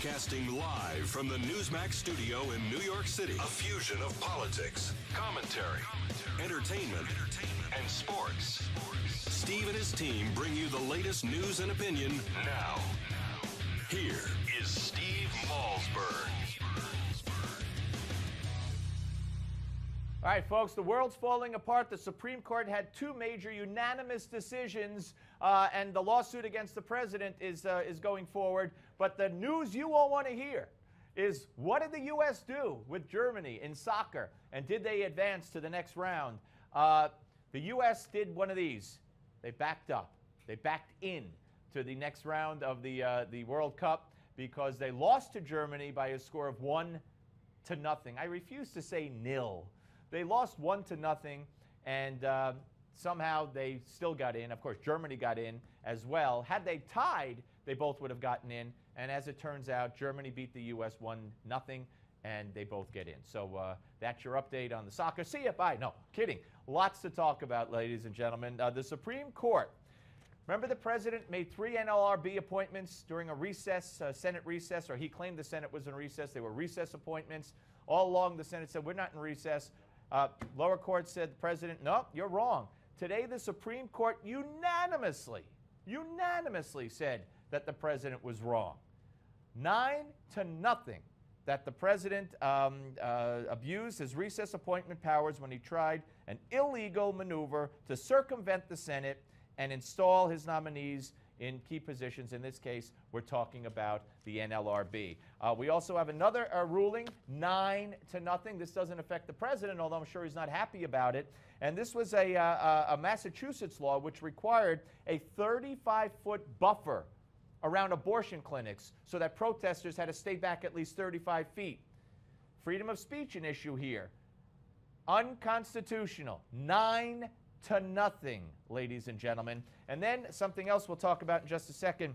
Broadcasting live from the Newsmax studio in New York City. A fusion of politics, commentary, entertainment, and sports. Steve and his team bring you the latest news and opinion now. Here is Steve Malzberg. All right, folks, the world's falling apart. The Supreme Court had two major unanimous decisions, and the lawsuit against the president is going forward. But the news you all want to hear is, what did the U.S. do with Germany in soccer, and did they advance to the next round? The U.S. did one of these. They backed up. They backed in to the next round of the World Cup because they lost to Germany by a score of 1-0. I refuse to say nil. They lost 1-0, and somehow they still got in. Of course, Germany got in as well. Had they tied, they both would have gotten in. And as it turns out, Germany beat the U.S. 1-0, and they both get in. So that's your update on the soccer. See ya. Bye. No, kidding. Lots to talk about, ladies and gentlemen. The Supreme Court. Remember, the president made 3 NLRB appointments during a recess, Senate recess, or he claimed the Senate was in recess. They were recess appointments. All along, the Senate said, we're not in recess. Lower court said, the president, no, you're wrong. Today, the Supreme Court unanimously said that the president was wrong. 9-0 that the president abused his recess appointment powers when he tried an illegal maneuver to circumvent the Senate and install his nominees in key positions. In this case, we're talking about the NLRB. We also have another ruling, 9-0. This doesn't affect the president, although I'm sure he's not happy about it. And this was a Massachusetts law which required a 35-foot buffer around abortion clinics so that protesters had to stay back at least 35 feet. Freedom of speech an issue here. Unconstitutional. 9-0, ladies and gentlemen. And then something else we'll talk about in just a second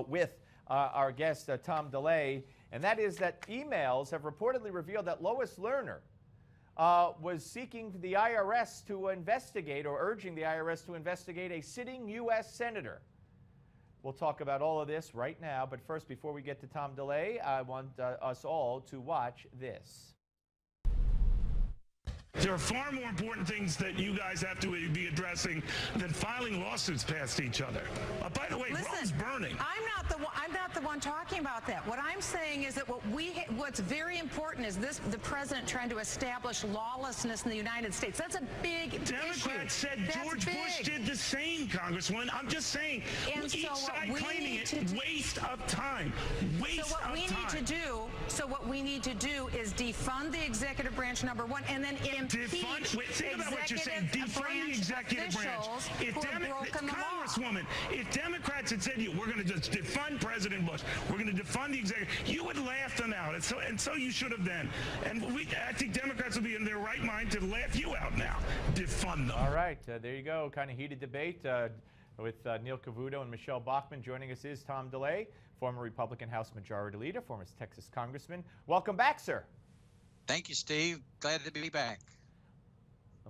with our guest, Tom DeLay, and that is that emails have reportedly revealed that Lois Lerner was seeking the IRS to investigate, or urging the IRS to investigate, a sitting U.S. senator. We'll talk about all of this right now, but first, before we get to Tom DeLay, I want us all to watch this. There are far more important things that you guys have to be addressing than filing lawsuits past each other. By the way, Rome's burning. I'm not the one talking about that. What I'm saying is that what's very important is the president trying to establish lawlessness in the United States. That's a big Democrats said George Bush did the same, Congresswoman. I'm just saying, each side claiming it, waste of time. So what we need to do is defund the executive branch, number one, and then think about what you're saying. Defund the executive branch. Congresswoman, if Democrats had said, we're going to just defund President Bush, we're going to defund the executive, you would laugh them out. And so you should have then. And I think Democrats will be in their right mind to laugh you out now. Defund them. All right. There you go. Kind of heated debate with Neil Cavuto and Michelle Bachmann. Joining us is Tom DeLay, former Republican House Majority Leader, former Texas Congressman. Welcome back, sir. Thank you, Steve. Glad to be back.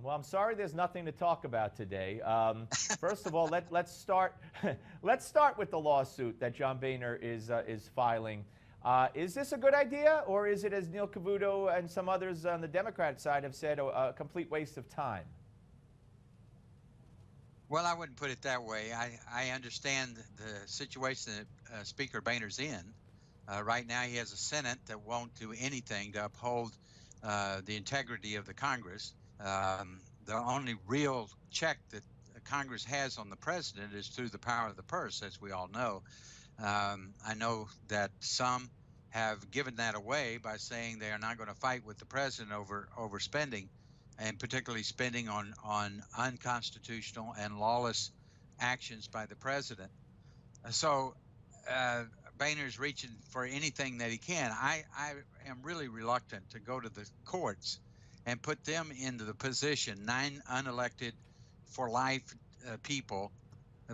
Well, I'm sorry there's nothing to talk about today. First of all, let's start with the lawsuit that John Boehner is filing. Is this a good idea, or is it, as Neil Cavuto and some others on the Democrat side have said, a complete waste of time? Well, I wouldn't put it that way. I understand the situation that Speaker Boehner's in. Right now, he has a Senate that won't do anything to uphold the integrity of the Congress. The only real check that Congress has on the president is through the power of the purse, as we all know. I know that some have given that away by saying they are not going to fight with the president over spending, and particularly spending on unconstitutional and lawless actions by the president. So Boehner's reaching for anything that he can. I am really reluctant to go to the courts and put them into the position, 9 unelected for life people,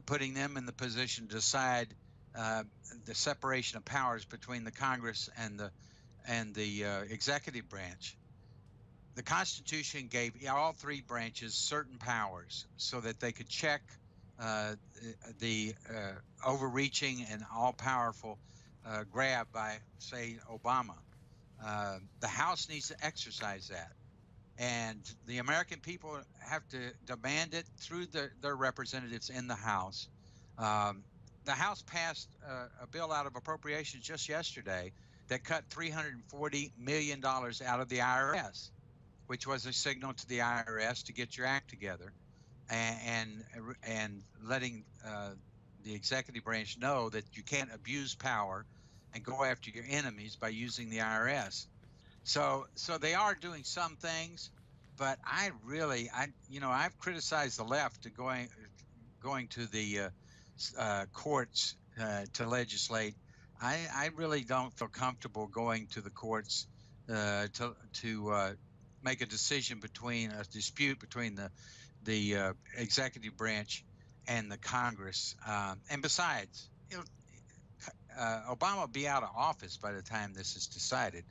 putting them in the position to decide the separation of powers between the Congress and the executive branch. The Constitution gave all 3 branches certain powers so that they could check the overreaching and all-powerful grab by, say, Obama. The House needs to exercise that. And the American people have to demand it through their representatives in the House. The House passed a bill out of appropriations just yesterday that cut $340 million out of the IRS, which was a signal to the IRS to get your act together, and letting the executive branch know that you can't abuse power and go after your enemies by using the IRS. So they are doing some things, but I've criticized the left to going to the courts to legislate. I really don't feel comfortable going to the courts to make a decision between a dispute between the executive branch and the Congress. And besides, Obama will be out of office by the time this is decided.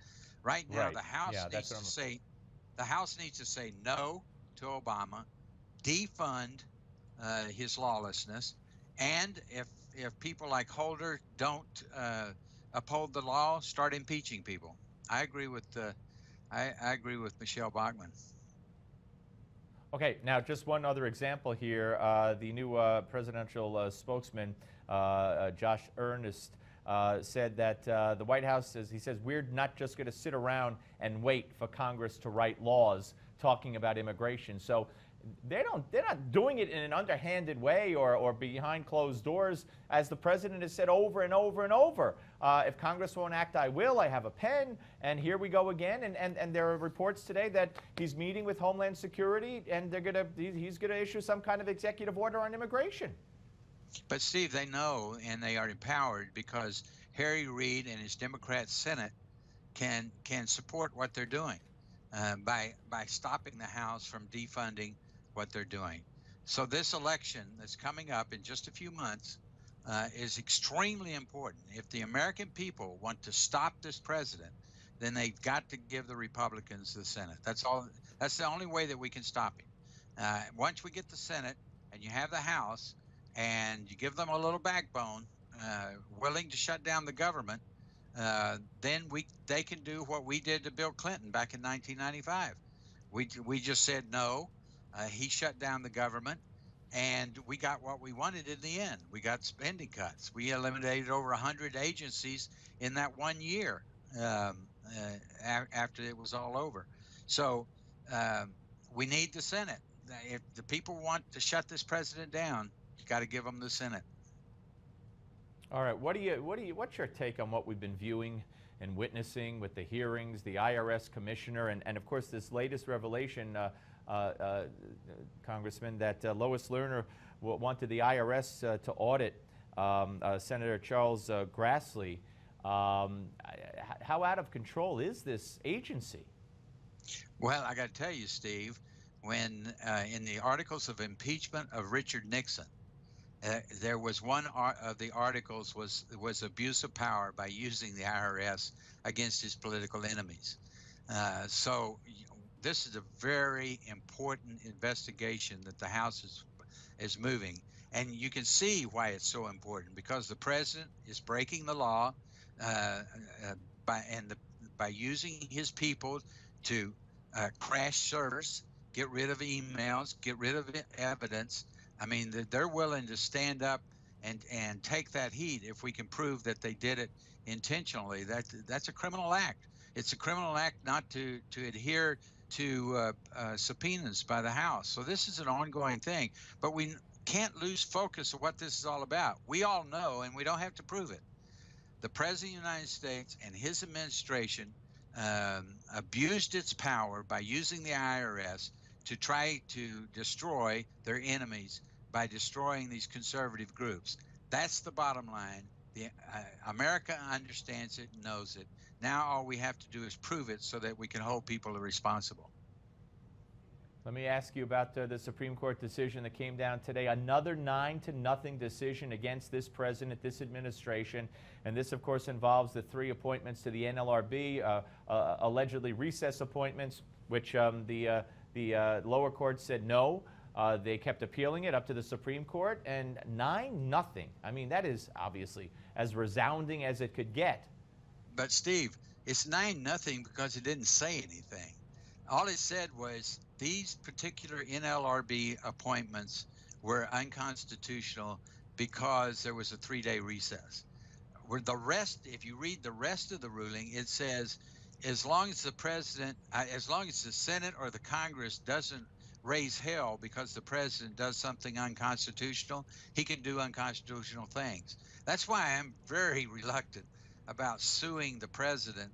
Right now, Right. the House needs to say, no to Obama, defund his lawlessness, and if people like Holder don't uphold the law, start impeaching people. I agree with I agree with Michelle Bachmann. Okay, now just one other example here. The new presidential spokesman, Josh Earnest, said that the White House, he says, we're not just going to sit around and wait for Congress to write laws talking about immigration. So they're not doing it in an underhanded way or behind closed doors, as the president has said over and over and over. If Congress won't act, I will. I have a pen. And here we go again. And there are reports today that he's meeting with Homeland Security, and he's going to issue some kind of executive order on immigration. But Steve, they know, and they are empowered because Harry Reid and his Democrat Senate can support what they're doing by stopping the House from defunding what they're doing. So this election that's coming up in just a few months is extremely important. If the American people want to stop this president, then they've got to give the Republicans the Senate. That's all. That's the only way that we can stop him. Once we get the Senate and you have the House, and you give them a little backbone, willing to shut down the government, then they can do what we did to Bill Clinton back in 1995. We just said no. He shut down the government, and we got what we wanted in the end. We got spending cuts. We eliminated over 100 agencies in that 1 year after it was all over. So we need the Senate. If the people want to shut this president down, you got to give them the Senate. All right. What's your take on what we've been viewing and witnessing with the hearings, the IRS commissioner, and of course this latest revelation, Congressman, that Lois Lerner wanted the IRS to audit Senator Charles Grassley. How out of control is this agency? Well, I got to tell you, Steve, when in the articles of impeachment of Richard Nixon, there was one of the articles was abuse of power by using the IRS against his political enemies. So this is a very important investigation that the House is moving, and you can see why it's so important, because the president is breaking the law by using his people to crash servers, get rid of emails, get rid of evidence. I mean, they're willing to stand up and take that heat if we can prove that they did it intentionally. That's a criminal act. It's a criminal act not to adhere to subpoenas by the House. So this is an ongoing thing. But we can't lose focus of what this is all about. We all know, and we don't have to prove it. The President of the United States and his administration abused its power by using the IRS to try to destroy their enemies by destroying these conservative groups. That's the bottom line. America understands it, knows it. Now all we have to do is prove it so that we can hold people responsible. Let me ask you about the Supreme Court decision that came down today. Another 9-0 decision against this president, this administration. And this, of course, involves the 3 appointments to the NLRB, allegedly recess appointments, which the lower court said no. They kept appealing it up to the Supreme Court, and 9-0. I mean, that is obviously, as resounding as it could get. But Steve, it's 9-0 because it didn't say anything. All it said was these particular NLRB appointments were unconstitutional because there was a 3-day recess. Where the rest, if you read the rest of the ruling, it says as long as the president, as long as the Senate or the Congress doesn't raise hell because the president does something unconstitutional, he can do unconstitutional things. That's why I'm very reluctant about suing the president,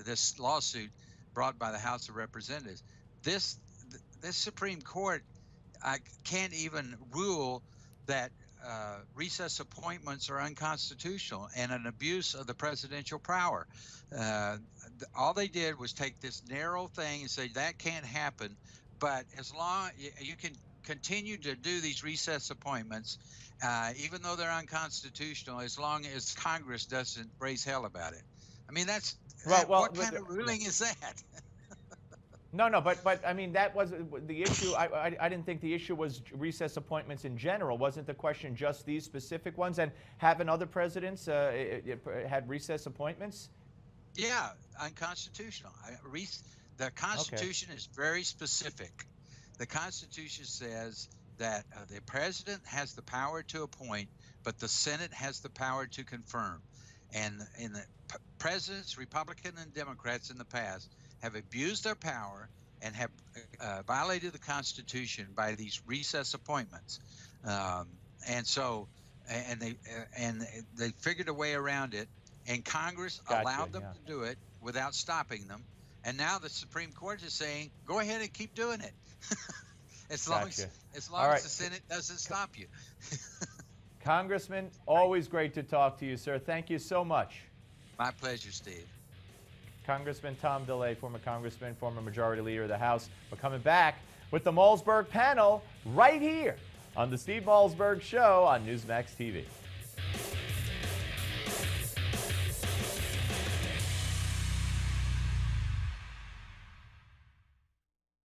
this lawsuit brought by the House of Representatives. This Supreme Court can't even rule that recess appointments are unconstitutional and an abuse of the presidential power. All they did was take this narrow thing and say that can't happen, but as long you can continue to do these recess appointments, even though they're unconstitutional, as long as Congress doesn't raise hell about it. I mean, what kind of ruling is that? No, but I mean, that wasn't the issue. I didn't think the issue was recess appointments in general. Wasn't the question just these specific ones? And haven't other presidents had recess appointments? Yeah, unconstitutional. The Constitution is very specific. The Constitution says that the president has the power to appoint, but the Senate has the power to confirm. And the presidents, Republican and Democrats in the past, have abused their power and have violated the Constitution by these recess appointments, and they figured a way around it, and Congress allowed them to do it without stopping them, and now the Supreme Court is saying, go ahead and keep doing it, as long as the Senate doesn't stop you. Congressman, always great to talk to you, sir. Thank you so much. My pleasure, Steve. Congressman Tom DeLay, former congressman, former majority leader of the House. We're coming back with the Malzberg panel right here on the Steve Malzberg Show on Newsmax TV.